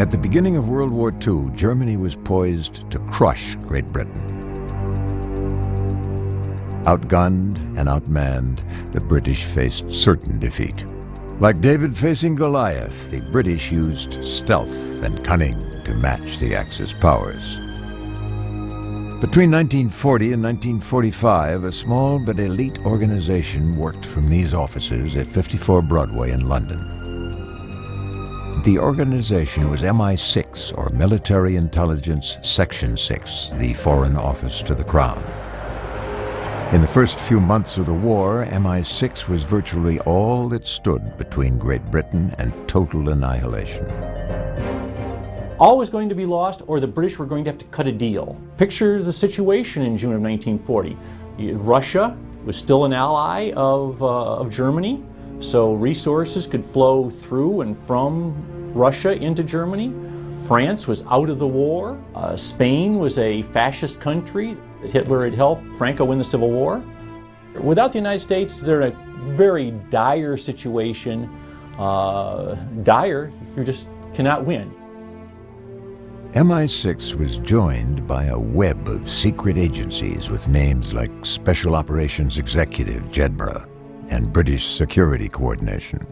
At the beginning of World War II, Germany was poised to crush Great Britain. Outgunned and outmanned, the British faced certain defeat. Like David facing Goliath, the British used stealth and cunning to match the Axis powers. Between 1940 and 1945, a small but elite organization worked from these offices at 54 Broadway in London. The organization was MI6, or Military Intelligence Section 6, the Foreign Office to the Crown. In the first few months of the war, MI6 was virtually all that stood between Great Britain and total annihilation. All was going to be lost, or the British were going to have to cut a deal. Picture the situation in June of 1940. Russia was still an ally of Germany, so resources could flow through and from Russia into Germany. France was out of the war. Spain was a fascist country. Hitler had helped Franco win the Civil War. Without the United States, they're in a very dire situation. Dire, you just cannot win. MI6 was joined by a web of secret agencies with names like Special Operations Executive, JEDBRA, and British Security Coordination.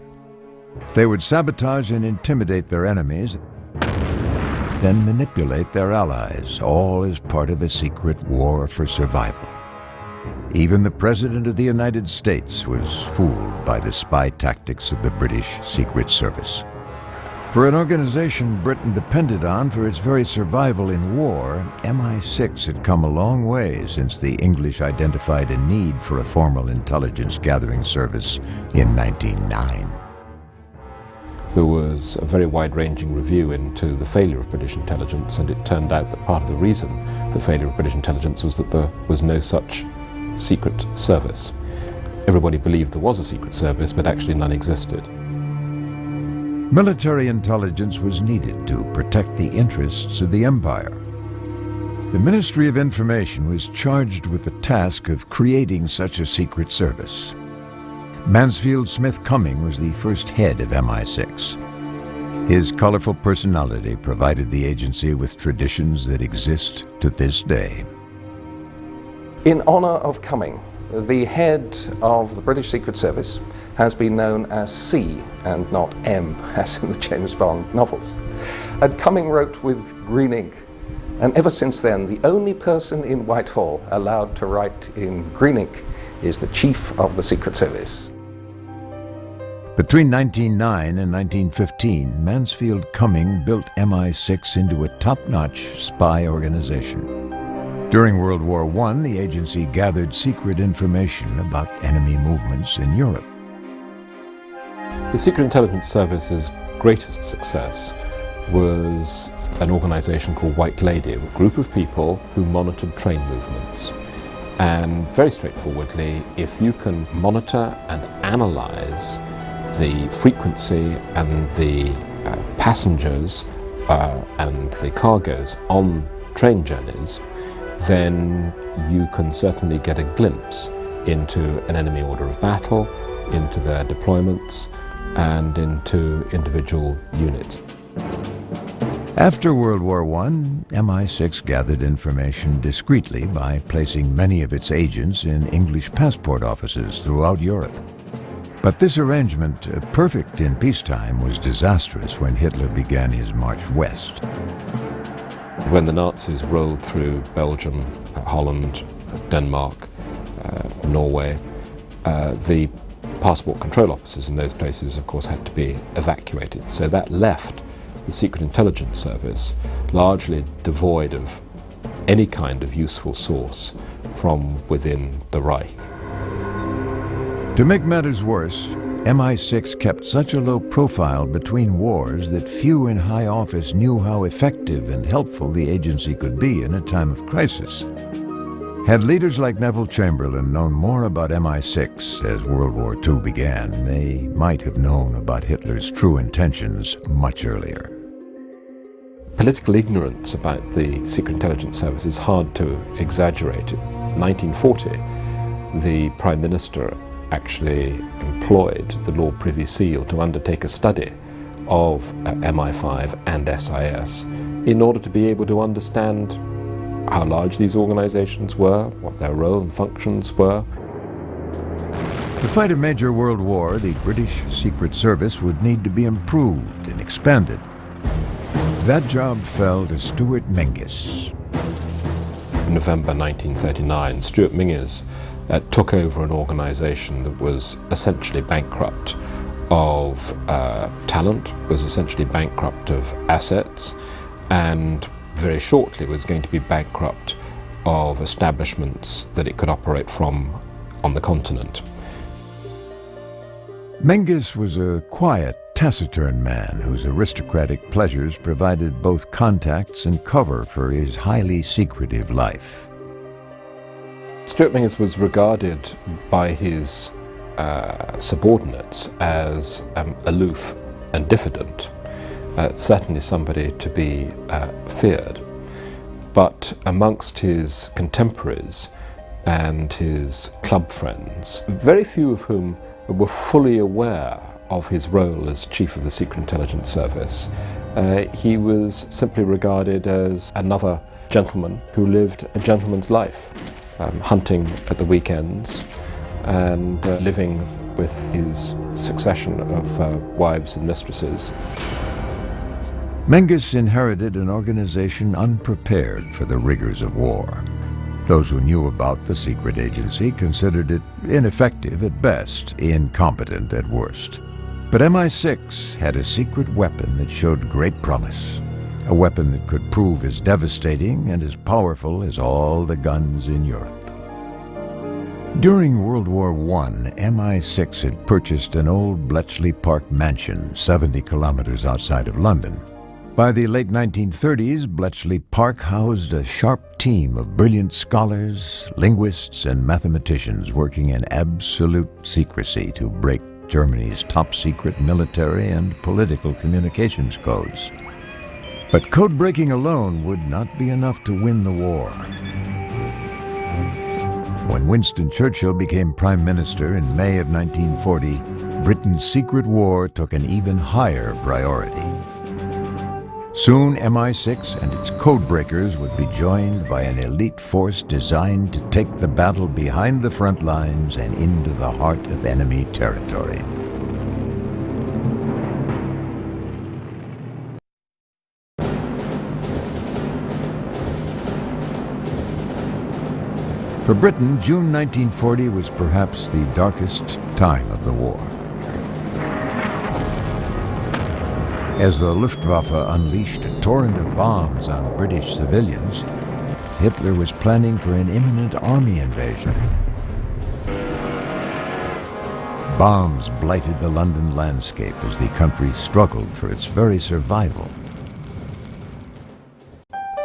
They would sabotage and intimidate their enemies, then manipulate their allies, all as part of a secret war for survival. Even the President of the United States was fooled by the spy tactics of the British Secret Service. For an organization Britain depended on for its very survival in war, MI6 had come a long way since the English identified a need for a formal intelligence gathering service in 1909. There was a very wide-ranging review into the failure of British intelligence, and it turned out that part of the reason the failure of British intelligence was that there was no such secret service. Everybody believed there was a secret service, but actually none existed. Military intelligence was needed to protect the interests of the empire. The Ministry of Information was charged with the task of creating such a secret service. Mansfield Smith Cumming was the first head of MI6. His colorful personality provided the agency with traditions that exist to this day. In honor of Cumming, the head of the British Secret Service has been known as C and not M, as in the James Bond novels. And Cumming wrote with green ink, and ever since then, the only person in Whitehall allowed to write in green ink is the Chief of the Secret Service. Between 1909 and 1915, Mansfield Cumming built MI6 into a top-notch spy organization. During World War I, the agency gathered secret information about enemy movements in Europe. The Secret Intelligence Service's greatest success was an organization called White Lady, a group of people who monitored train movements. And very straightforwardly, if you can monitor and analyze the frequency and the passengers and the cargoes on train journeys, then you can certainly get a glimpse into an enemy order of battle, into their deployments, and into individual units. After World War I, MI6 gathered information discreetly by placing many of its agents in English passport offices throughout Europe. But this arrangement, perfect in peacetime, was disastrous when Hitler began his march west. When the Nazis rolled through Belgium, Holland, Denmark, Norway, the passport control offices in those places, of course, had to be evacuated. So that left the Secret Intelligence Service largely devoid of any kind of useful source from within the Reich. To make matters worse, MI6 kept such a low profile between wars that few in high office knew how effective and helpful the agency could be in a time of crisis. Had leaders like Neville Chamberlain known more about MI6 as World War II began, they might have known about Hitler's true intentions much earlier. Political ignorance about the Secret Intelligence Service is hard to exaggerate. In 1940, the Prime Minister actually employed the Lord Privy Seal to undertake a study of MI5 and SIS in order to be able to understand how large these organizations were, what their role and functions were. To fight a major world war, the British Secret Service would need to be improved and expanded. That job fell to Stuart Mingus. In November 1939, Stuart Mingus took over an organization that was essentially bankrupt of talent, was essentially bankrupt of assets, and very shortly was going to be bankrupt of establishments that it could operate from on the continent. Mingus was a quiet, taciturn man whose aristocratic pleasures provided both contacts and cover for his highly secretive life. Stuart Mingus was regarded by his subordinates as aloof and diffident, certainly somebody to be feared. But amongst his contemporaries and his club friends, very few of whom were fully aware of his role as Chief of the Secret Intelligence Service. He was simply regarded as another gentleman who lived a gentleman's life, hunting at the weekends and living with his succession of wives and mistresses. Mingus inherited an organization unprepared for the rigors of war. Those who knew about the secret agency considered it ineffective at best, incompetent at worst. But MI6 had a secret weapon that showed great promise, a weapon that could prove as devastating and as powerful as all the guns in Europe. During World War I, MI6 had purchased an old Bletchley Park mansion 70 kilometers outside of London. By the late 1930s, Bletchley Park housed a sharp team of brilliant scholars, linguists, and mathematicians working in absolute secrecy to break Germany's top-secret military and political communications codes. But code-breaking alone would not be enough to win the war. When Winston Churchill became Prime Minister in May of 1940, Britain's secret war took an even higher priority. Soon, MI6 and its codebreakers would be joined by an elite force designed to take the battle behind the front lines and into the heart of enemy territory. For Britain, June 1940 was perhaps the darkest time of the war. As the Luftwaffe unleashed a torrent of bombs on British civilians, Hitler was planning for an imminent army invasion. Bombs blighted the London landscape as the country struggled for its very survival.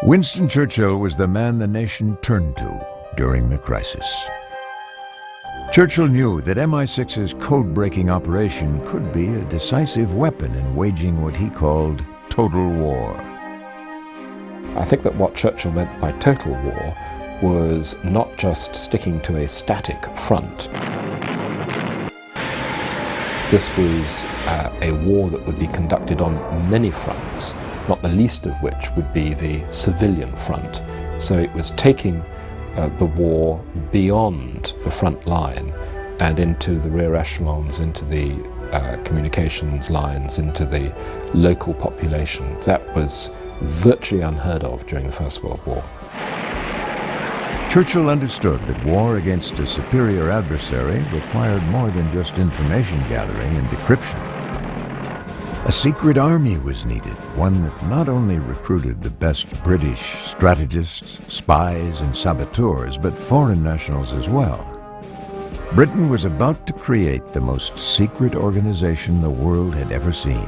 Winston Churchill was the man the nation turned to during the crisis. Churchill knew that MI6's code-breaking operation could be a decisive weapon in waging what he called total war. I think that what Churchill meant by total war was not just sticking to a static front. This was a war that would be conducted on many fronts, not the least of which would be the civilian front. So it was taking the war beyond the front line and into the rear echelons, into the communications lines, into the local population. That was virtually unheard of during the First World War. Churchill understood that war against a superior adversary required more than just information gathering and decryption. A secret army was needed, one that not only recruited the best British strategists, spies, and saboteurs, but foreign nationals as well. Britain was about to create the most secret organization the world had ever seen,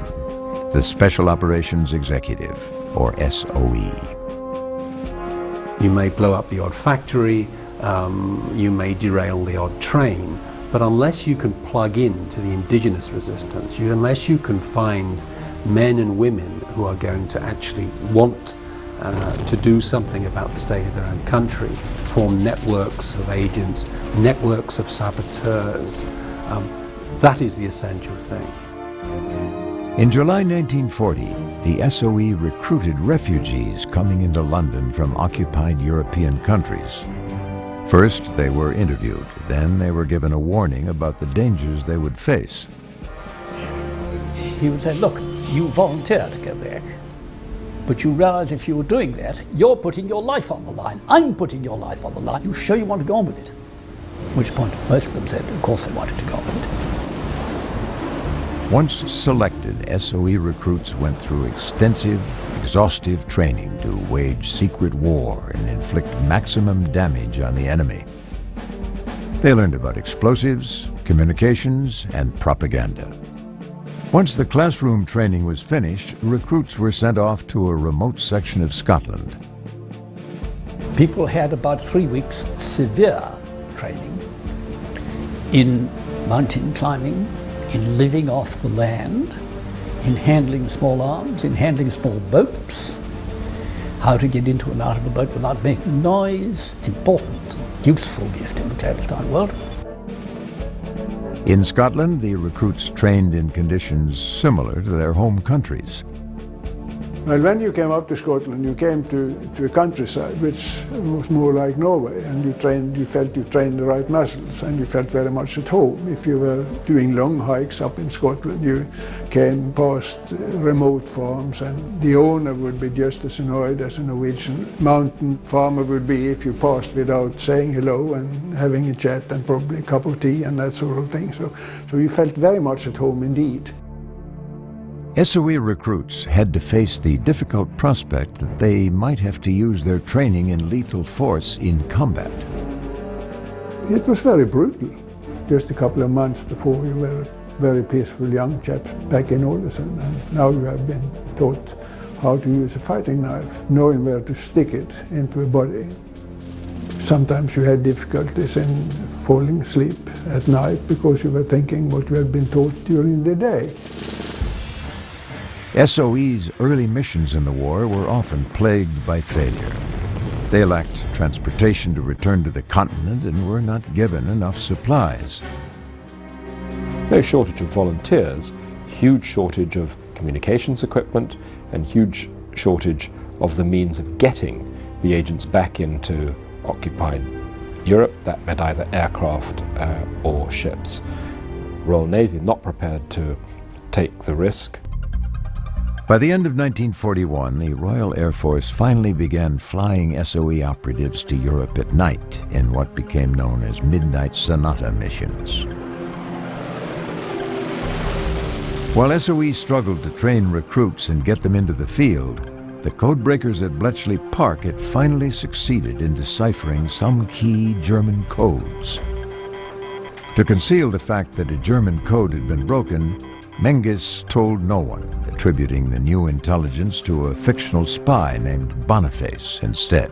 the Special Operations Executive, or SOE. You may blow up the odd factory, you may derail the odd train, but unless you can plug in to the indigenous resistance, unless you can find men and women who are going to actually want to do something about the state of their own country, form networks of agents, networks of saboteurs, that is the essential thing. In July 1940, the SOE recruited refugees coming into London from occupied European countries. First, they were interviewed. Then they were given a warning about the dangers they would face. He would say, look, you volunteer to go back, but you realize if you're doing that, you're putting your life on the line. I'm putting your life on the line. You sure you want to go on with it? At which point, most of them said, of course they wanted to go on with it. Once selected, SOE recruits went through extensive, exhaustive training to wage secret war and inflict maximum damage on the enemy. They learned about explosives, communications, and propaganda. Once the classroom training was finished, recruits were sent off to a remote section of Scotland. People had about 3 weeks severe training in mountain climbing, in living off the land, in handling small arms, in handling small boats, how to get into and out of a boat without making noise. Important, useful gift in the clandestine world. In Scotland, the recruits trained in conditions similar to their home countries. Well, when you came up to Scotland, you came to a countryside which was more like Norway, and you felt you trained the right muscles, and you felt very much at home. If you were doing long hikes up in Scotland, you came past remote farms, and the owner would be just as annoyed as a Norwegian mountain farmer would be if you passed without saying hello and having a chat and probably a cup of tea and that sort of thing. So you felt very much at home indeed. SOE recruits had to face the difficult prospect that they might have to use their training in lethal force in combat. It was very brutal. Just a couple of months before, you were very peaceful young chaps back in Alderson, and now you have been taught how to use a fighting knife, knowing where to stick it into a body. Sometimes you had difficulties in falling asleep at night because you were thinking what you had been taught during the day. SOE's early missions in the war were often plagued by failure. They lacked transportation to return to the continent and were not given enough supplies. No shortage of volunteers, huge shortage of communications equipment, and huge shortage of the means of getting the agents back into occupied Europe. That meant either aircraft or ships. Royal Navy not prepared to take the risk. By the end of 1941, the Royal Air Force finally began flying SOE operatives to Europe at night in what became known as Midnight Sonata missions. While SOE struggled to train recruits and get them into the field, the codebreakers at Bletchley Park had finally succeeded in deciphering some key German codes. To conceal the fact that a German code had been broken, Menges told no one, attributing the new intelligence to a fictional spy named Boniface instead.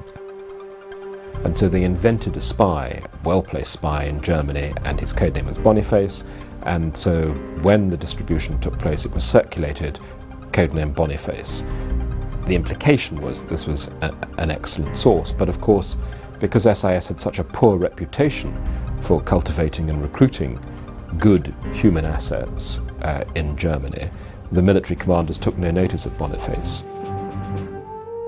And so they invented a spy, a well-placed spy in Germany, and his codename was Boniface. And so when the distribution took place, it was circulated, codename Boniface. The implication was this was an excellent source, but of course, because SIS had such a poor reputation for cultivating and recruiting good human assets in Germany, the military commanders took no notice of Boniface.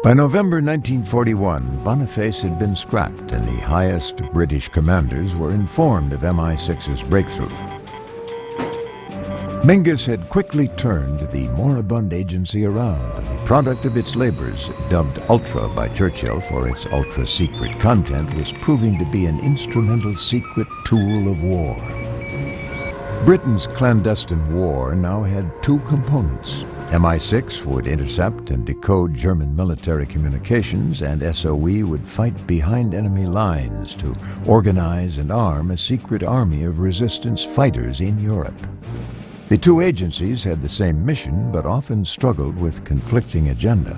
By November 1941, Boniface had been scrapped, and the highest British commanders were informed of MI6's breakthrough. Menges had quickly turned the moribund agency around, and the product of its labors, dubbed Ultra by Churchill for its ultra-secret content, was proving to be an instrumental secret tool of war. Britain's clandestine war now had two components. MI6 would intercept and decode German military communications, and SOE would fight behind enemy lines to organize and arm a secret army of resistance fighters in Europe. The two agencies had the same mission, but often struggled with conflicting agenda.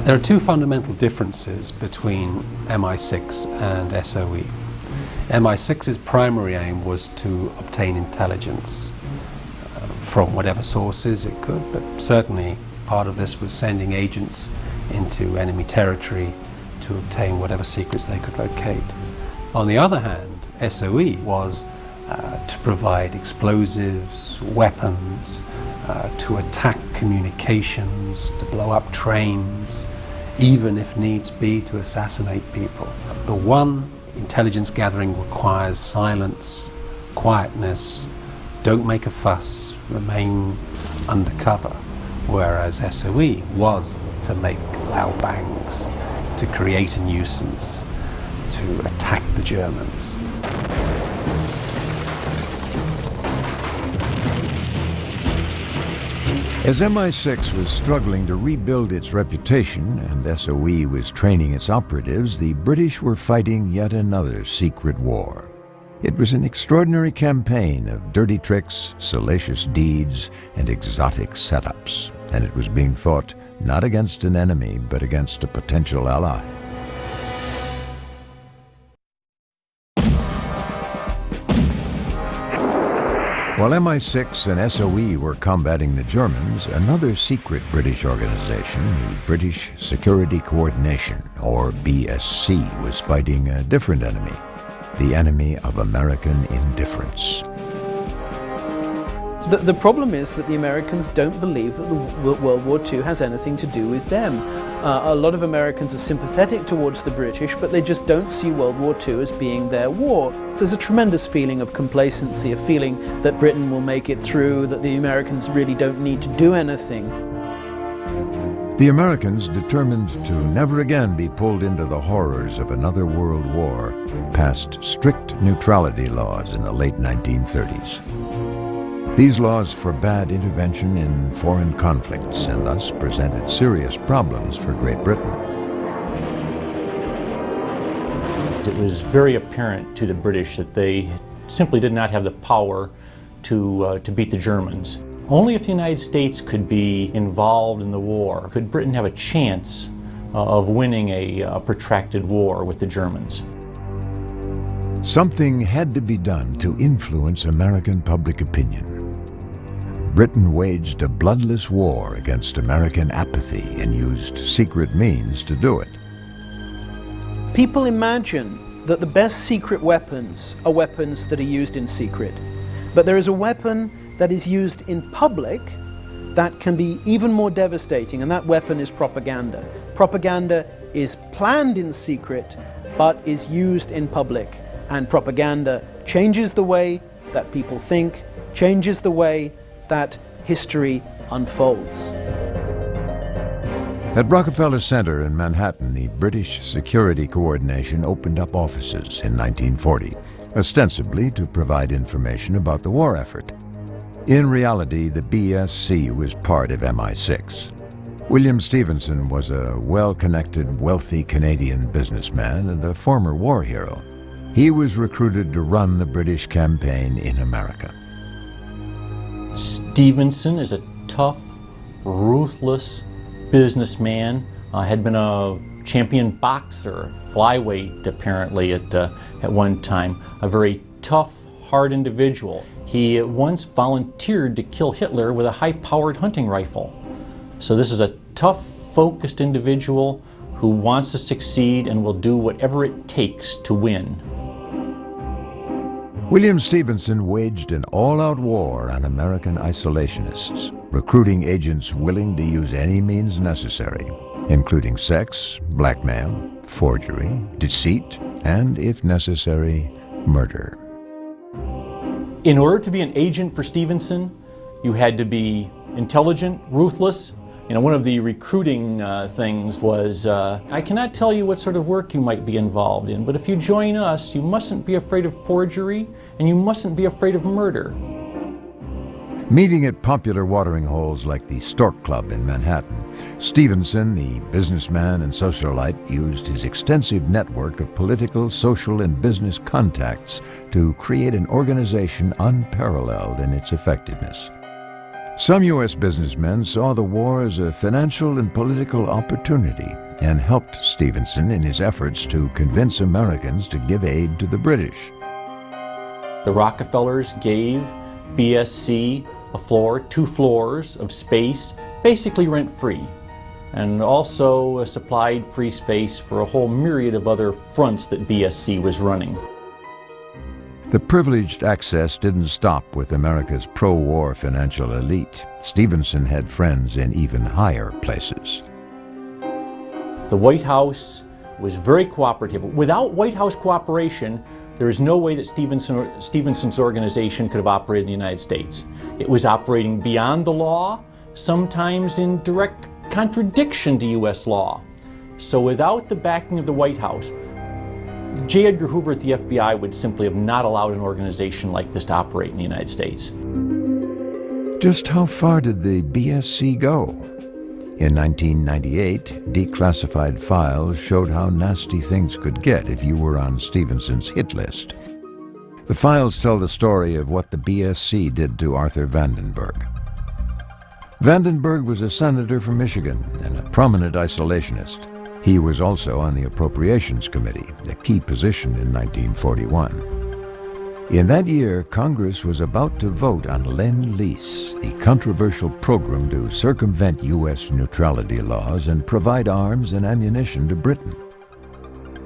There are two fundamental differences between MI6 and SOE. MI6's primary aim was to obtain intelligence from whatever sources it could, but certainly part of this was sending agents into enemy territory to obtain whatever secrets they could locate. On the other hand, SOE was to provide explosives, weapons, to attack communications, to blow up trains, even if needs be to assassinate people. The one, intelligence gathering requires silence, quietness, don't make a fuss, remain undercover, whereas SOE was to make loud bangs, to create a nuisance, to attack the Germans. As MI6 was struggling to rebuild its reputation and SOE was training its operatives, the British were fighting yet another secret war. It was an extraordinary campaign of dirty tricks, salacious deeds, and exotic setups, and it was being fought not against an enemy, but against a potential ally. While MI6 and SOE were combating the Germans, another secret British organization, the British Security Coordination, or BSC, was fighting a different enemy, the enemy of American indifference. The problem is that the Americans don't believe that World War II has anything to do with them. A lot of Americans are sympathetic towards the British, but they just don't see World War II as being their war. There's a tremendous feeling of complacency, a feeling that Britain will make it through, that the Americans really don't need to do anything. The Americans, determined to never again be pulled into the horrors of another world war, passed strict neutrality laws in the late 1930s. These laws forbade intervention in foreign conflicts and thus presented serious problems for Great Britain. It was very apparent to the British that they simply did not have the power to beat the Germans. Only if the United States could be involved in the war could Britain have a chance of winning a protracted war with the Germans. Something had to be done to influence American public opinion. Britain waged a bloodless war against American apathy and used secret means to do it. People imagine that the best secret weapons are weapons that are used in secret. But there is a weapon that is used in public that can be even more devastating, and that weapon is propaganda. Propaganda is planned in secret, but is used in public. And propaganda changes the way that people think, changes the way that history unfolds. At Rockefeller Center in Manhattan, the British Security Coordination opened up offices in 1940, ostensibly to provide information about the war effort. In reality, the BSC was part of MI6. William Stevenson was a well-connected, wealthy Canadian businessman and a former war hero. He was recruited to run the British campaign in America. Stevenson is a tough, ruthless businessman. Had been a champion boxer, flyweight apparently at one time. A very tough, hard individual. He once volunteered to kill Hitler with a high-powered hunting rifle. So this is a tough, focused individual who wants to succeed and will do whatever it takes to win. William Stevenson waged an all-out war on American isolationists, recruiting agents willing to use any means necessary, including sex, blackmail, forgery, deceit, and, if necessary, murder. In order to be an agent for Stevenson, you had to be intelligent, ruthless. You know, one of the recruiting things was, I cannot tell you what sort of work you might be involved in, but if you join us, you mustn't be afraid of forgery, and you mustn't be afraid of murder. Meeting at popular watering holes like the Stork Club in Manhattan, Stevenson, the businessman and socialite, used his extensive network of political, social, and business contacts to create an organization unparalleled in its effectiveness. Some U.S. businessmen saw the war as a financial and political opportunity and helped Stevenson in his efforts to convince Americans to give aid to the British. The Rockefellers gave BSC a floor, 2 floors of space, basically rent-free, and also supplied free space for a whole myriad of other fronts that BSC was running. The privileged access didn't stop with America's pro-war financial elite. Stevenson had friends in even higher places. The White House was very cooperative. Without White House cooperation, there is no way that Stevenson's organization could have operated in the United States. It was operating beyond the law, sometimes in direct contradiction to U.S. law. So without the backing of the White House, J. Edgar Hoover at the FBI would simply have not allowed an organization like this to operate in the United States. Just how far did the BSC go? In 1998, declassified files showed how nasty things could get if you were on Stevenson's hit list. The files tell the story of what the BSC did to Arthur Vandenberg. Vandenberg was a senator from Michigan and a prominent isolationist. He was also on the Appropriations Committee, a key position in 1941. In that year, Congress was about to vote on Lend-Lease, the controversial program to circumvent U.S. neutrality laws and provide arms and ammunition to Britain.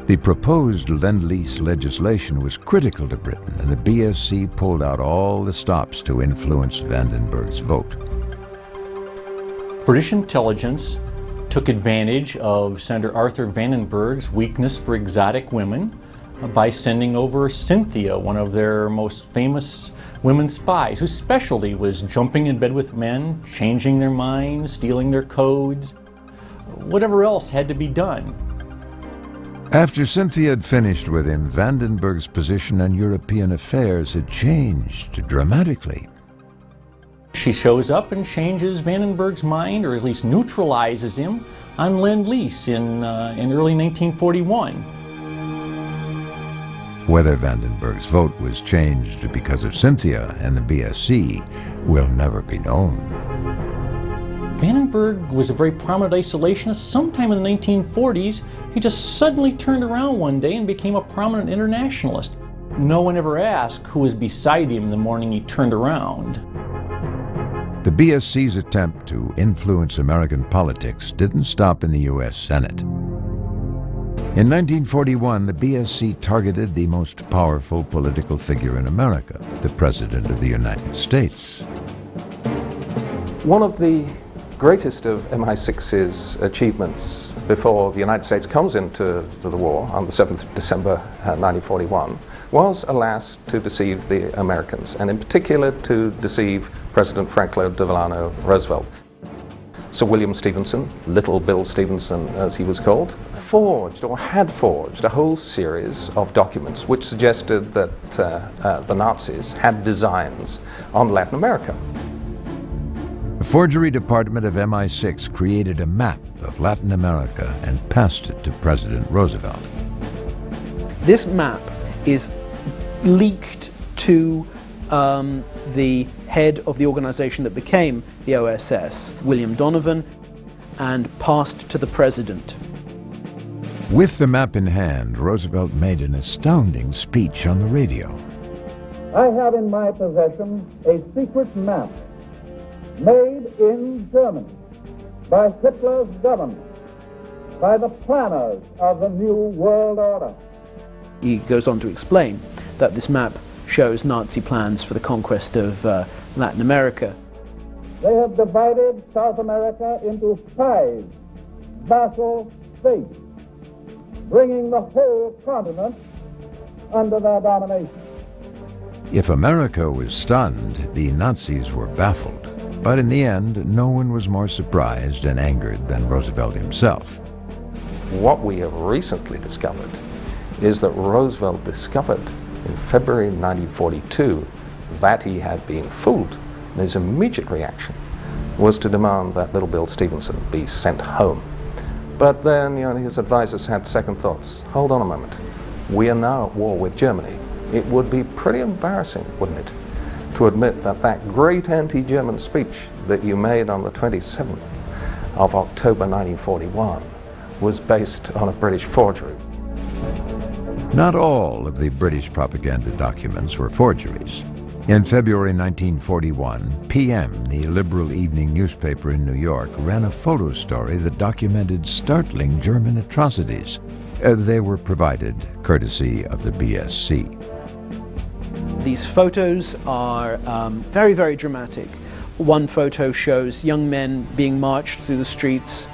The proposed Lend-Lease legislation was critical to Britain, and the BSC pulled out all the stops to influence Vandenberg's vote. British intelligence took advantage of Senator Arthur Vandenberg's weakness for exotic women by sending over Cynthia, one of their most famous women spies, whose specialty was jumping in bed with men, changing their minds, stealing their codes, whatever else had to be done. After Cynthia had finished with him, Vandenberg's position on European affairs had changed dramatically. She shows up and changes Vandenberg's mind, or at least neutralizes him, on Lend-Lease in early 1941. Whether Vandenberg's vote was changed because of Cynthia and the BSC will never be known. Vandenberg was a very prominent isolationist. Sometime in the 1940s, he just suddenly turned around one day and became a prominent internationalist. No one ever asked who was beside him the morning he turned around. The BSC's attempt to influence American politics didn't stop in the U.S. Senate. In 1941, the BSC targeted the most powerful political figure in America, the President of the United States. One of the greatest of MI6's achievements before the United States comes into the war on the 7th of December 1941 was, alas, to deceive the Americans, and in particular to deceive President Franklin Delano Roosevelt. Sir William Stevenson, Little Bill Stevenson as he was called, forged or had forged a whole series of documents which suggested that the Nazis had designs on Latin America. The forgery department of MI6 created a map of Latin America and passed it to President Roosevelt. This map is leaked to the head of the organization that became the OSS, William Donovan, and passed to the president. With the map in hand, Roosevelt made an astounding speech on the radio. I have in my possession a secret map made in Germany by Hitler's government, by the planners of the New World Order. He goes on to explain that this map shows Nazi plans for the conquest of Latin America. They have divided South America into 5 vassal states, bringing the whole continent under their domination. If America was stunned, the Nazis were baffled. But in the end, no one was more surprised and angered than Roosevelt himself. What we have recently discovered is that Roosevelt discovered in February 1942 that he had been fooled. And his immediate reaction was to demand that Little Bill Stevenson be sent home. But then, his advisors had second thoughts. Hold on a moment. We are now at war with Germany. It would be pretty embarrassing, wouldn't it, to admit that that great anti-German speech that you made on the 27th of October 1941 was based on a British forgery. Not all of the British propaganda documents were forgeries. In February 1941, PM, the liberal evening newspaper in New York, ran a photo story that documented startling German atrocities. They were provided courtesy of the BSC. These photos are very, very dramatic. One photo shows young men being marched through the streets,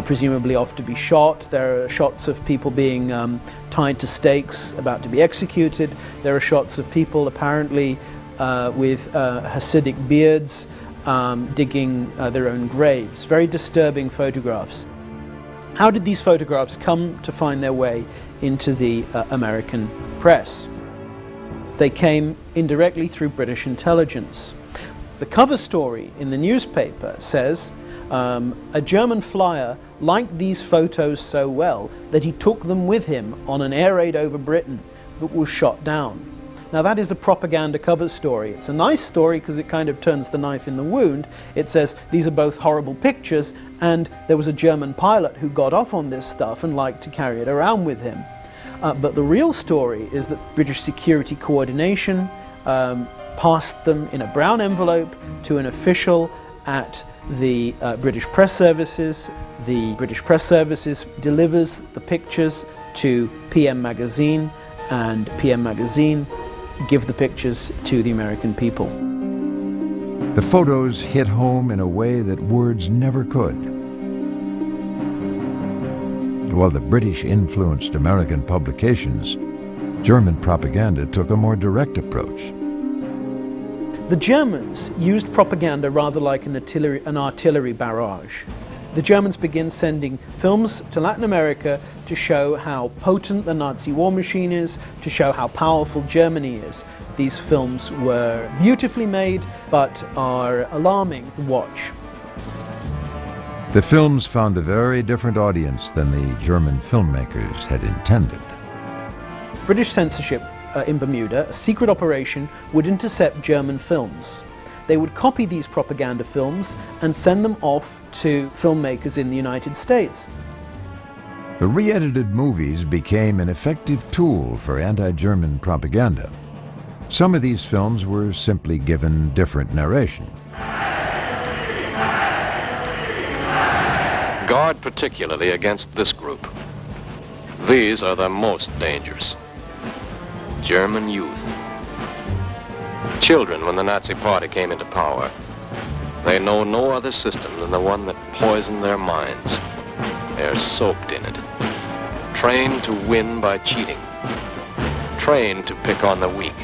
presumably off to be shot. There are shots of people being tied to stakes, about to be executed. There are shots of people apparently with Hasidic beards digging their own graves. Very disturbing photographs. How did these photographs come to find their way into the American press? They came indirectly through British intelligence. The cover story in the newspaper says a German flyer liked these photos so well that he took them with him on an air raid over Britain but was shot down. Now that is a propaganda cover story. It's a nice story because it kind of turns the knife in the wound. It says these are both horrible pictures and there was a German pilot who got off on this stuff and liked to carry it around with him. But the real story is that British Security Coordination passed them in a brown envelope to an official at the British Press Services. The British Press Services delivers the pictures to PM Magazine, and PM Magazine give the pictures to the American people. The photos hit home in a way that words never could. While the British influenced American publications, German propaganda took a more direct approach. The Germans used propaganda rather like an artillery barrage. The Germans begin sending films to Latin America to show how potent the Nazi war machine is, to show how powerful Germany is. These films were beautifully made, but are alarming to watch. The films found a very different audience than the German filmmakers had intended. British censorship in Bermuda, a secret operation, would intercept German films. They would copy these propaganda films and send them off to filmmakers in the United States. The re-edited movies became an effective tool for anti-German propaganda. Some of these films were simply given different narration. Guard particularly against this group. These are the most dangerous. German youth. Children when the Nazi Party came into power. They know no other system than the one that poisoned their minds. They're soaked in it. Trained to win by cheating. Trained to pick on the weak.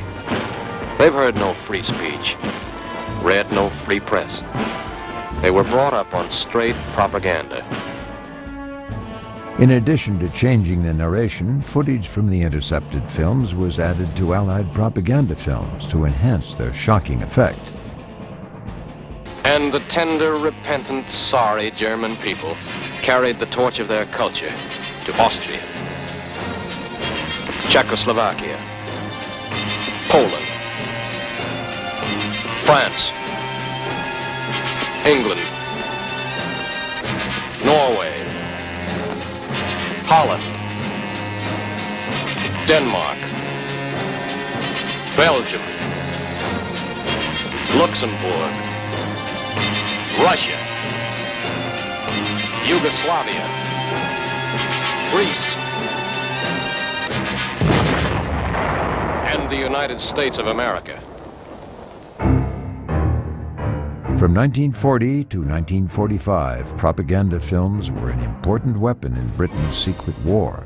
They've heard no free speech. Read no free press. They were brought up on straight propaganda. In addition to changing the narration, footage from the intercepted films was added to Allied propaganda films to enhance their shocking effect. And the tender, repentant, sorry German people carried the torch of their culture to Austria, Czechoslovakia, Poland, France, England, Norway, Holland, Denmark, Belgium, Luxembourg, Russia, Yugoslavia, Greece, and the United States of America. From 1940 to 1945, propaganda films were an important weapon in Britain's secret war.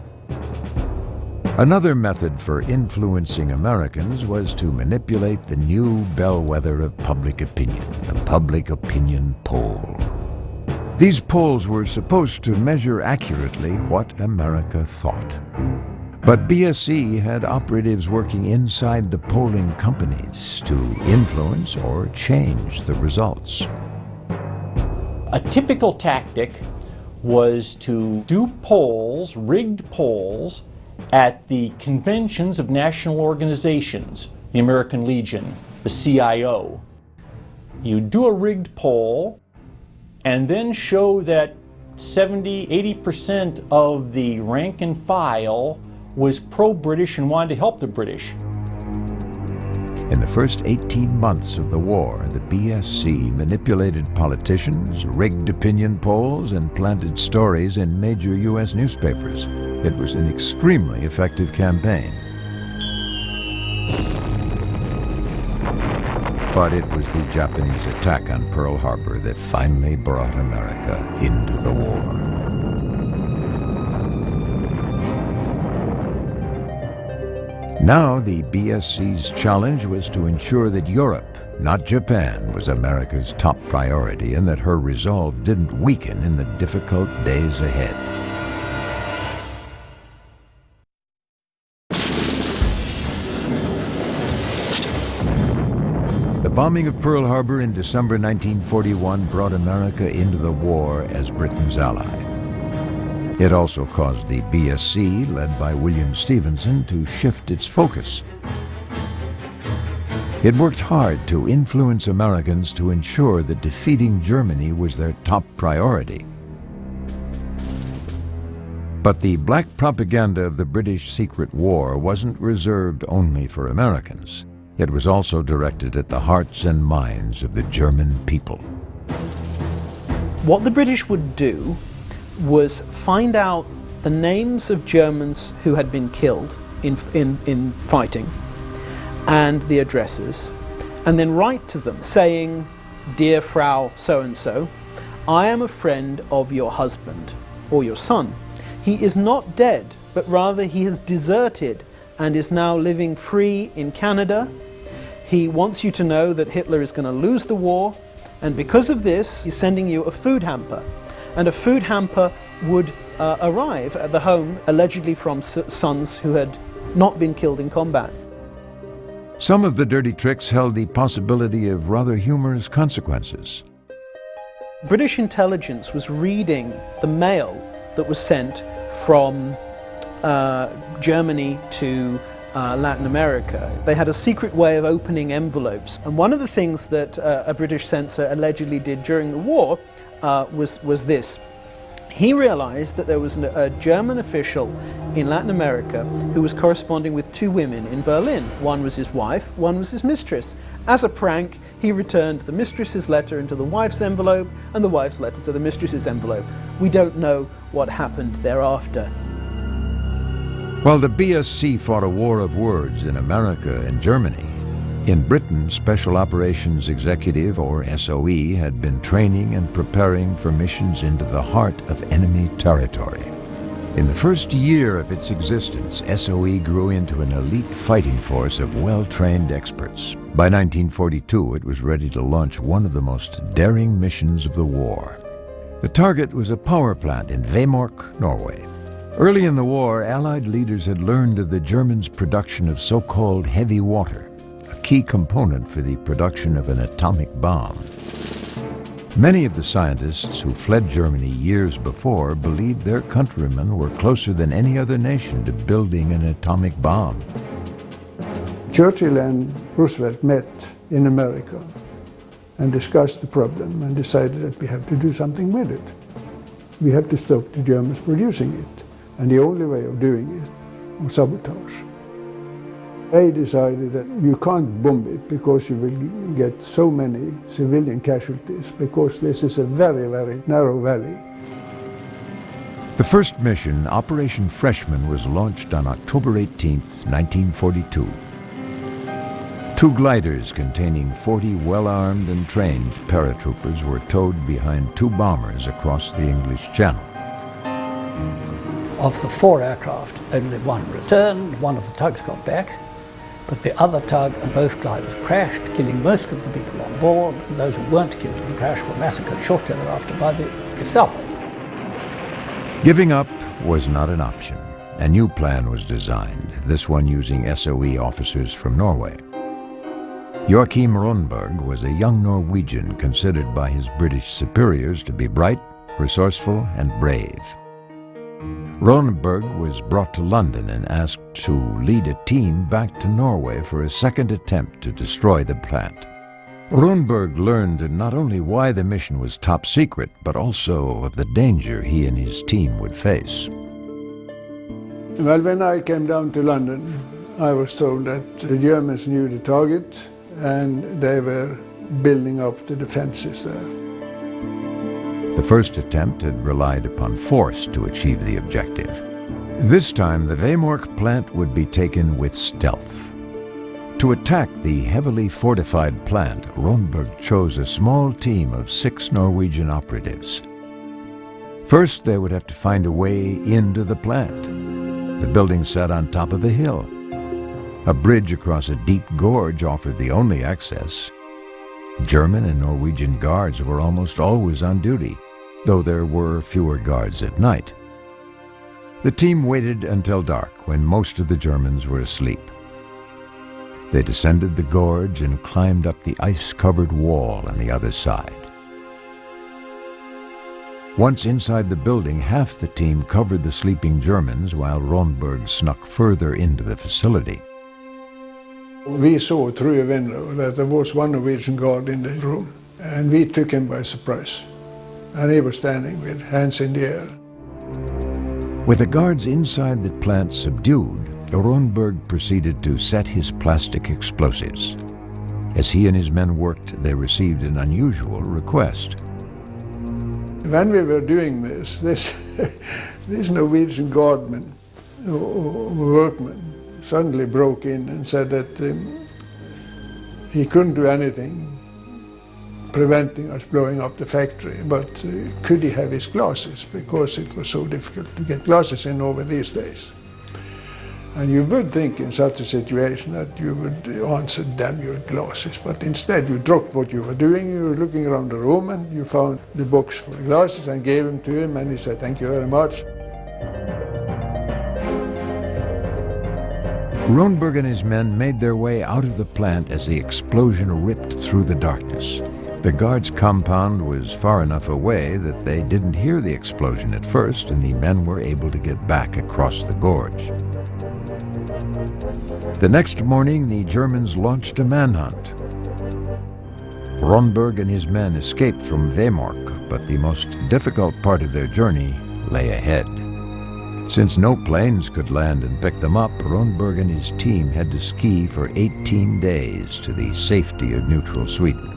Another method for influencing Americans was to manipulate the new bellwether of public opinion, the public opinion poll. These polls were supposed to measure accurately what America thought. But BSE had operatives working inside the polling companies to influence or change the results. A typical tactic was to do polls, rigged polls, at the conventions of national organizations, the American Legion, the CIO. You do a rigged poll and then show that 70–80% of the rank and file was pro-British and wanted to help the British. In the first 18 months of the war, the BSC manipulated politicians, rigged opinion polls, and planted stories in major U.S. newspapers. It was an extremely effective campaign. But it was the Japanese attack on Pearl Harbor that finally brought America into the war. Now the BSC's challenge was to ensure that Europe, not Japan, was America's top priority and that her resolve didn't weaken in the difficult days ahead. The bombing of Pearl Harbor in December 1941 brought America into the war as Britain's ally. It also caused the BSC, led by William Stephenson, to shift its focus. It worked hard to influence Americans to ensure that defeating Germany was their top priority. But the black propaganda of the British secret war wasn't reserved only for Americans. It was also directed at the hearts and minds of the German people. What the British would do was find out the names of Germans who had been killed in fighting and the addresses, and then write to them saying, "Dear Frau so-and-so, I am a friend of your husband or your son. He is not dead, but rather he has deserted and is now living free in Canada. He wants you to know that Hitler is going to lose the war, and because of this, he's sending you a food hamper." And a food hamper would arrive at the home, allegedly from sons who had not been killed in combat. Some of the dirty tricks held the possibility of rather humorous consequences. British intelligence was reading the mail that was sent from Germany to Latin America. They had a secret way of opening envelopes. And one of the things that a British censor allegedly did during the war was this. He realized that there was a German official in Latin America who was corresponding with two women in Berlin. One was his wife, one was his mistress. As a prank, he returned the mistress's letter into the wife's envelope and the wife's letter to the mistress's envelope. We don't know what happened thereafter. While the BSC fought a war of words in America and Germany, in Britain, Special Operations Executive, or SOE, had been training and preparing for missions into the heart of enemy territory. In the first year of its existence, SOE grew into an elite fighting force of well-trained experts. By 1942, it was ready to launch one of the most daring missions of the war. The target was a power plant in Vemork, Norway. Early in the war, Allied leaders had learned of the Germans' production of so-called heavy water, a key component for the production of an atomic bomb. Many of the scientists who fled Germany years before believed their countrymen were closer than any other nation to building an atomic bomb. Churchill and Roosevelt met in America and discussed the problem and decided that we have to do something with it. We have to stop the Germans producing it. And the only way of doing it was sabotage. They decided that you can't bomb it because you will get so many civilian casualties, because this is a very, very narrow valley. The first mission, Operation Freshman, was launched on October 18, 1942. Two gliders containing 40 well-armed and trained paratroopers were towed behind two bombers across the English Channel. Of the 4 aircraft, only one returned. One of the tugs got back, but the other tug and both gliders crashed, killing most of the people on board. Those who weren't killed in the crash were massacred shortly thereafter by the Gestapo. Giving up was not an option. A new plan was designed, this one using SOE officers from Norway. Joachim Ronberg was a young Norwegian considered by his British superiors to be bright, resourceful, and brave. Ronberg was brought to London and asked to lead a team back to Norway for a second attempt to destroy the plant. Ronberg learned not only why the mission was top secret, but also of the danger he and his team would face. Well, when I came down to London, I was told that the Germans knew the target and they were building up the defenses there. The first attempt had relied upon force to achieve the objective. This time, the Vemork plant would be taken with stealth. To attack the heavily fortified plant, Ronberg chose a small team of 6 Norwegian operatives. First, they would have to find a way into the plant. The building sat on top of a hill. A bridge across a deep gorge offered the only access. German and Norwegian guards were almost always on duty, though there were fewer guards at night. The team waited until dark, when most of the Germans were asleep. They descended the gorge and climbed up the ice-covered wall on the other side. Once inside the building, half the team covered the sleeping Germans while Ronberg snuck further into the facility. We saw through a window that there was one Norwegian guard in the room, and we took him by surprise. And he was standing with hands in the air. With the guards inside the plant subdued, Ronberg proceeded to set his plastic explosives. As he and his men worked, they received an unusual request. When we were doing this Norwegian guardman or workman suddenly broke in and said that he couldn't do anything preventing us blowing up the factory, but could he have his glasses, because it was so difficult to get glasses in over these days. And you would think in such a situation that you would answer, damn your glasses, but instead you dropped what you were doing, you were looking around the room and you found the box for the glasses and gave them to him, and he said, thank you very much. Ronberg and his men made their way out of the plant as the explosion ripped through the darkness. The guards' compound was far enough away that they didn't hear the explosion at first, and the men were able to get back across the gorge. The next morning, the Germans launched a manhunt. Ronberg and his men escaped from Vemork, but the most difficult part of their journey lay ahead. Since no planes could land and pick them up, Ronberg and his team had to ski for 18 days to the safety of neutral Sweden.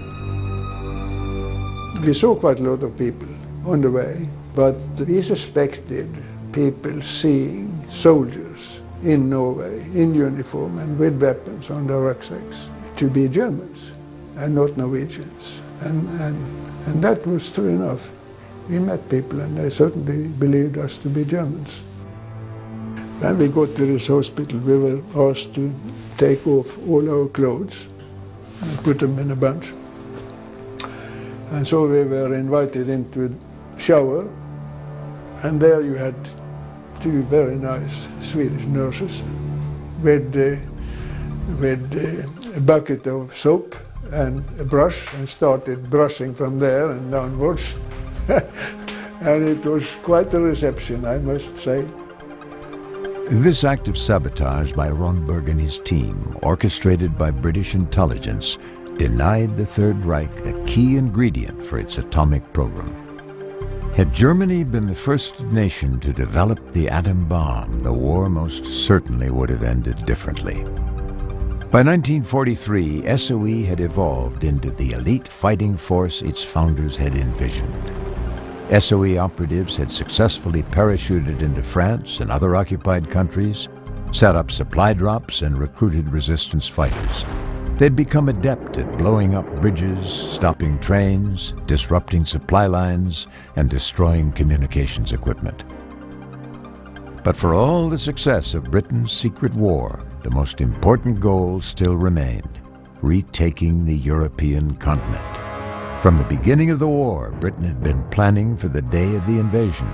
We saw quite a lot of people on the way, but we suspected people seeing soldiers in Norway in uniform and with weapons on their rucksacks to be Germans and not Norwegians. And that was true enough. We met people and they certainly believed us to be Germans. When we got to this hospital, we were asked to take off all our clothes and put them in a bunch. And so we were invited into a shower, and there you had 2 very nice Swedish nurses with a bucket of soap and a brush, and started brushing from there and downwards. And it was quite a reception, I must say. This act of sabotage by Ronberg and his team, orchestrated by British intelligence, denied the Third Reich a key ingredient for its atomic program. Had Germany been the first nation to develop the atom bomb, the war most certainly would have ended differently. By 1943, SOE had evolved into the elite fighting force its founders had envisioned. SOE operatives had successfully parachuted into France and other occupied countries, set up supply drops, and recruited resistance fighters. They'd become adept at blowing up bridges, stopping trains, disrupting supply lines, and destroying communications equipment. But for all the success of Britain's secret war, the most important goal still remained: retaking the European continent. From the beginning of the war, Britain had been planning for the day of the invasion,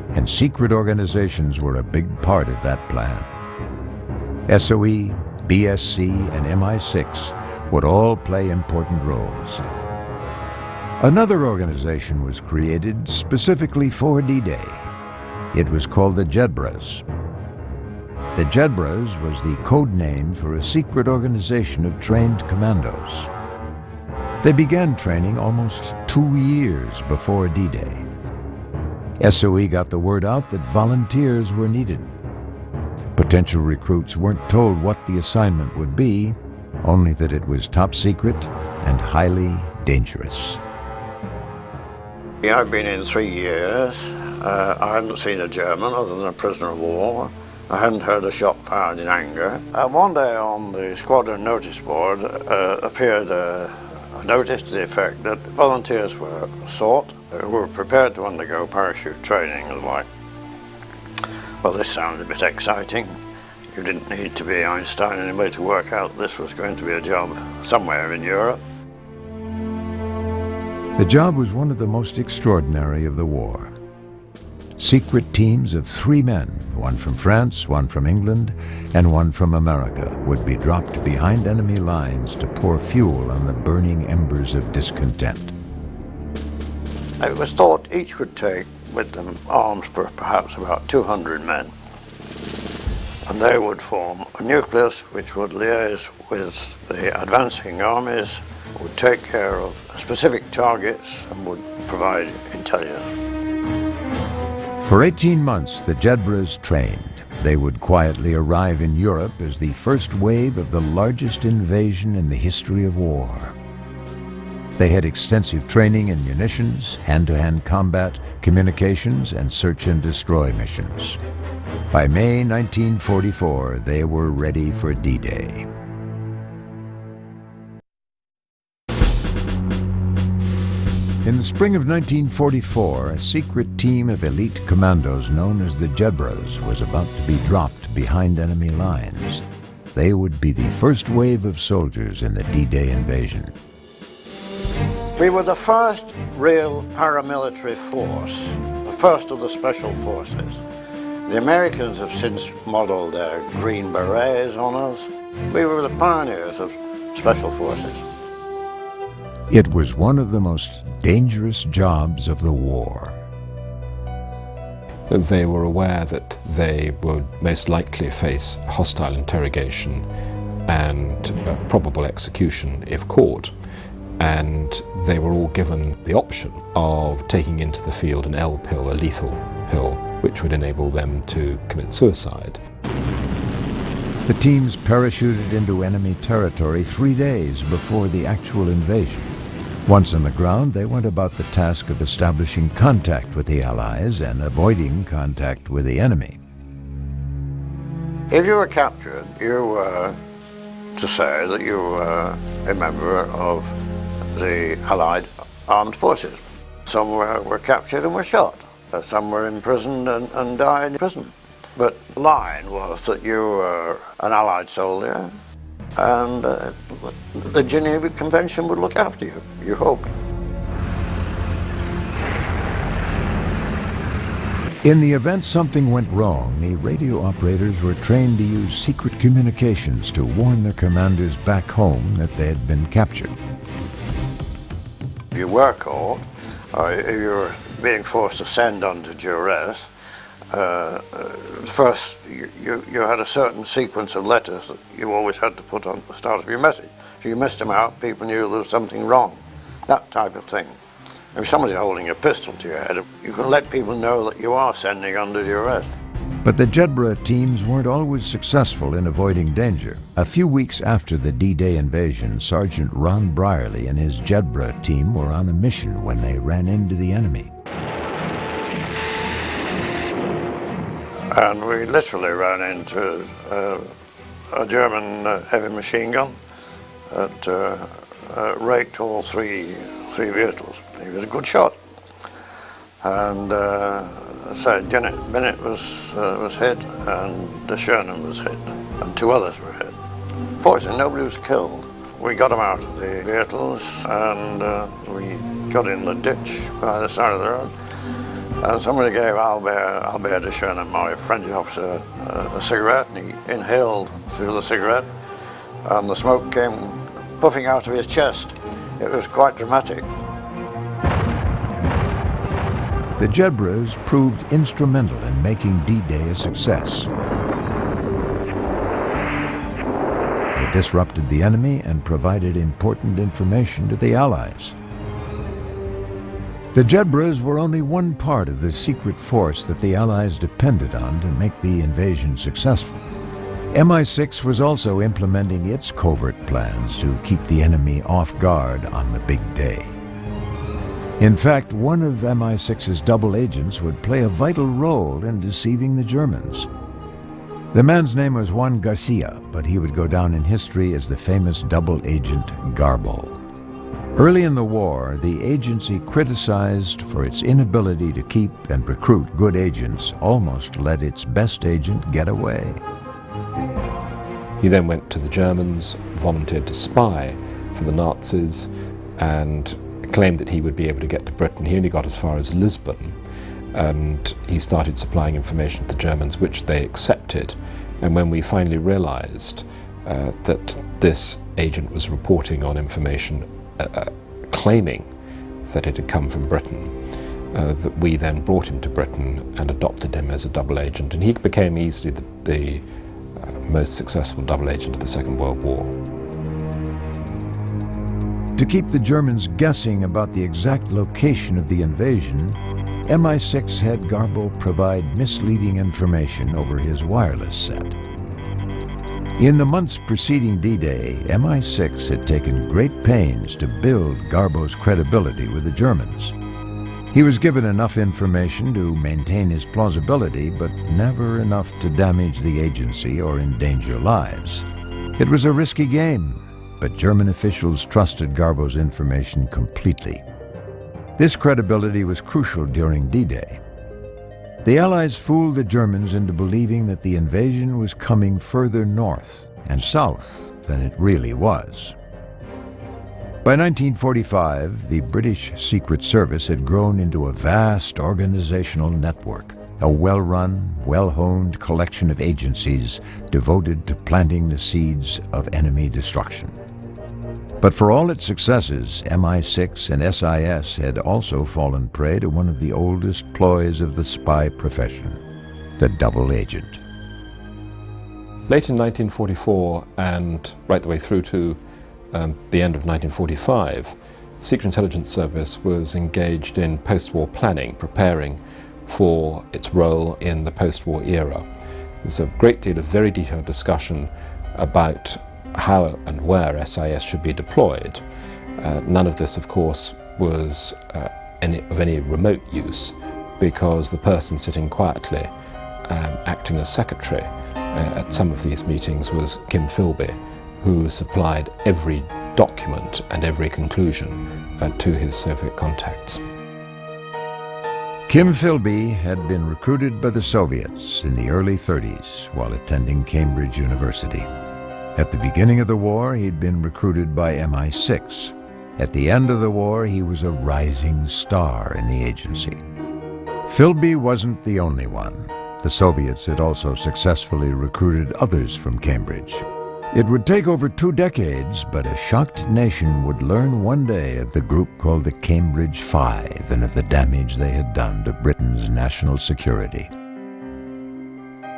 and secret organizations were a big part of that plan. SOE, BSC, and MI6 would all play important roles. Another organization was created specifically for D-Day. It was called the Jedbras. The Jedbras was the code name for a secret organization of trained commandos. They began training almost 2 years before D-Day. SOE got the word out that volunteers were needed. Potential recruits weren't told what the assignment would be, only that it was top secret and highly dangerous. I've been in 3 years. I hadn't seen a German other than a prisoner of war. I hadn't heard a shot fired in anger. One day on the squadron notice board appeared a notice to the effect that volunteers were sought who were prepared to undergo parachute training and the like. Well, this sounded a bit exciting. You didn't need to be Einstein anyway to work out this was going to be a job somewhere in Europe. The job was one of the most extraordinary of the war. Secret teams of 3 men, one from France, one from England, and one from America, would be dropped behind enemy lines to pour fuel on the burning embers of discontent. It was thought each would take with them arms for perhaps about 200 men. And they would form a nucleus which would liaise with the advancing armies, would take care of specific targets and would provide intelligence. For 18 months, the Jedbras trained. They would quietly arrive in Europe as the first wave of the largest invasion in the history of war. They had extensive training in munitions, hand-to-hand combat, communications, and search and destroy missions. By May 1944, they were ready for D-Day. In the spring of 1944, a secret team of elite commandos known as the Jedbras was about to be dropped behind enemy lines. They would be the first wave of soldiers in the D-Day invasion. We were the first real paramilitary force, the first of the special forces. The Americans have since modeled their green berets on us. We were the pioneers of special forces. It was one of the most dangerous jobs of the war. They were aware that they would most likely face hostile interrogation and probable execution if caught. And they were all given the option of taking into the field an L pill, a lethal pill, which would enable them to commit suicide. The teams parachuted into enemy territory 3 days before the actual invasion. Once on the ground, they went about the task of establishing contact with the Allies and avoiding contact with the enemy. If you were captured, you were to say that you were a member of the Allied armed forces. Some were captured and were shot. Some were imprisoned and died in prison. But the line was that you were an Allied soldier and the Geneva Convention would look after you, you hoped. In the event something went wrong, the radio operators were trained to use secret communications to warn their commanders back home that they had been captured. If you were caught, or if you were being forced to send under duress, first you had a certain sequence of letters that you always had to put on the start of your message. If you missed them out, people knew there was something wrong, that type of thing. If somebody's holding a pistol to your head, you can let people know that you are sending under duress. But the Jedbra teams weren't always successful in avoiding danger. A few weeks after the D-Day invasion, Sergeant Ron Brierly and his Jedbra team were on a mission when they ran into the enemy. And we literally ran into a German heavy machine gun that raked all three vehicles. He was a good shot. And so Bennett was hit and de Schoenen was hit and 2 others were hit. Fortunately, nobody was killed. We got them out of the vehicles and we got in the ditch by the side of the road. And somebody gave Albert de Schoenen, my French officer, a cigarette, and he inhaled through the cigarette and the smoke came puffing out of his chest. It was quite dramatic. The Jedbras proved instrumental in making D-Day a success. They disrupted the enemy and provided important information to the Allies. The Jedbras were only one part of the secret force that the Allies depended on to make the invasion successful. MI6 was also implementing its covert plans to keep the enemy off guard on the big day. In fact, one of MI6's double agents would play a vital role in deceiving the Germans. The man's name was Juan Garcia, but he would go down in history as the famous double agent Garbo. Early in the war, the agency, criticized for its inability to keep and recruit good agents, almost let its best agent get away. He then went to the Germans, volunteered to spy for the Nazis, and claimed that he would be able to get to Britain. He only got as far as Lisbon, and he started supplying information to the Germans, which they accepted. And when we finally realized that this agent was reporting on information claiming that it had come from Britain, that we then brought him to Britain and adopted him as a double agent, and he became easily the most successful double agent of the Second World War. To keep the Germans guessing about the exact location of the invasion, MI6 had Garbo provide misleading information over his wireless set. In the months preceding D-Day, MI6 had taken great pains to build Garbo's credibility with the Germans. He was given enough information to maintain his plausibility, but never enough to damage the agency or endanger lives. It was a risky game, but German officials trusted Garbo's information completely. This credibility was crucial during D-Day. The Allies fooled the Germans into believing that the invasion was coming further north and south than it really was. By 1945, the British Secret Service had grown into a vast organizational network, a well-run, well-honed collection of agencies devoted to planting the seeds of enemy destruction. But for all its successes, MI6 and SIS had also fallen prey to one of the oldest ploys of the spy profession, the double agent. Late in 1944 and right the way through to the end of 1945, the Secret Intelligence Service was engaged in post-war planning, preparing for its role in the post-war era. There's a great deal of very detailed discussion about how and where SIS should be deployed. None of this, of course, was of any remote use, because the person sitting quietly, acting as secretary at some of these meetings, was Kim Philby, who supplied every document and every conclusion to his Soviet contacts. Kim Philby had been recruited by the Soviets in the early 30s while attending Cambridge University. At the beginning of the war, he'd been recruited by MI6. At the end of the war, he was a rising star in the agency. Philby wasn't the only one. The Soviets had also successfully recruited others from Cambridge. It would take over 2 decades, but a shocked nation would learn one day of the group called the Cambridge Five and of the damage they had done to Britain's national security.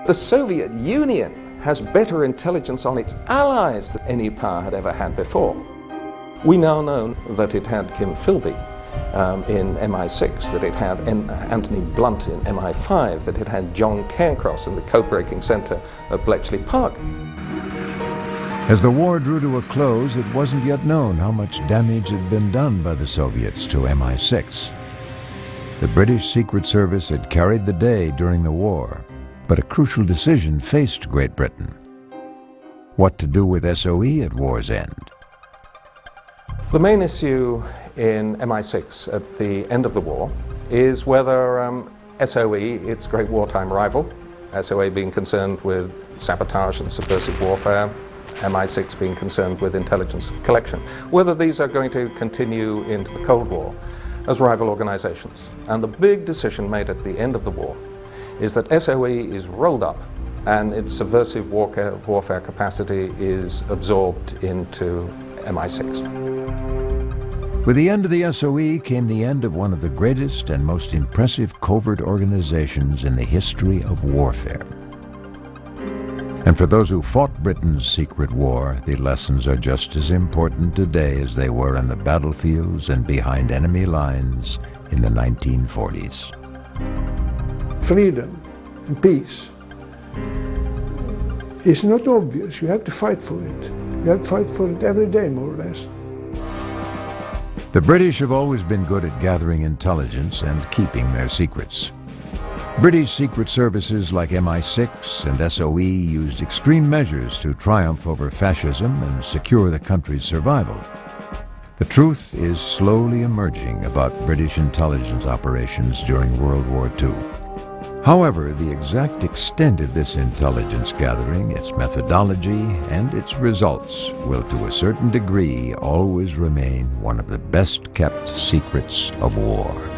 The Soviet Union has better intelligence on its allies than any power had ever had before. We now know that it had Kim Philby in MI6, that it had Anthony Blunt in MI5, that it had John Cairncross in the code-breaking center of Bletchley Park. As the war drew to a close, it wasn't yet known how much damage had been done by the Soviets to MI6. The British Secret Service had carried the day during the war, but a crucial decision faced Great Britain: what to do with SOE at war's end. The main issue in MI6 at the end of the war is whether SOE, its great wartime rival, SOE being concerned with sabotage and subversive warfare, MI6 being concerned with intelligence collection, whether these are going to continue into the Cold War as rival organizations. And the big decision made at the end of the war is that SOE is rolled up and its subversive warfare capacity is absorbed into MI6. With the end of the SOE came the end of one of the greatest and most impressive covert organizations in the history of warfare. And for those who fought Britain's secret war, the lessons are just as important today as they were on the battlefields and behind enemy lines in the 1940s. Freedom and peace is not obvious. You have to fight for it. You have to fight for it every day, more or less. The British have always been good at gathering intelligence and keeping their secrets. British secret services like MI6 and SOE used extreme measures to triumph over fascism and secure the country's survival. The truth is slowly emerging about British intelligence operations during World War II. However, the exact extent of this intelligence gathering, its methodology, and its results will to a certain degree always remain one of the best-kept secrets of war.